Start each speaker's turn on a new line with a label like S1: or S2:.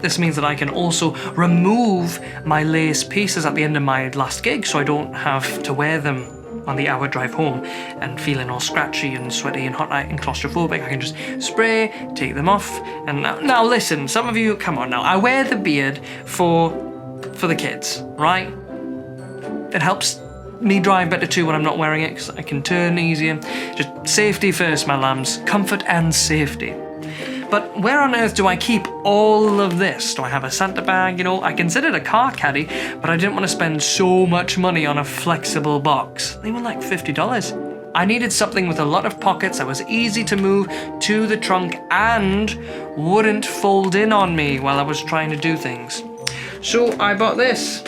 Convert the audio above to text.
S1: This means that I can also remove my lace pieces at the end of my last gig, so I don't have to wear them on the hour drive home and feeling all scratchy and sweaty and hot and claustrophobic. I can just spray, take them off. And now listen, some of you, come on now, I wear the beard for the kids, right? It helps me drive better too when I'm not wearing it, because I can turn easier. Just safety first, my lambs. Comfort and safety. But where on earth do I keep all of this? Do I have a Santa bag? You know, I considered a car caddy, but I didn't want to spend so much money on a flexible box. They were like $50. I needed something with a lot of pockets that was easy to move to the trunk and wouldn't fold in on me while I was trying to do things. So I bought this.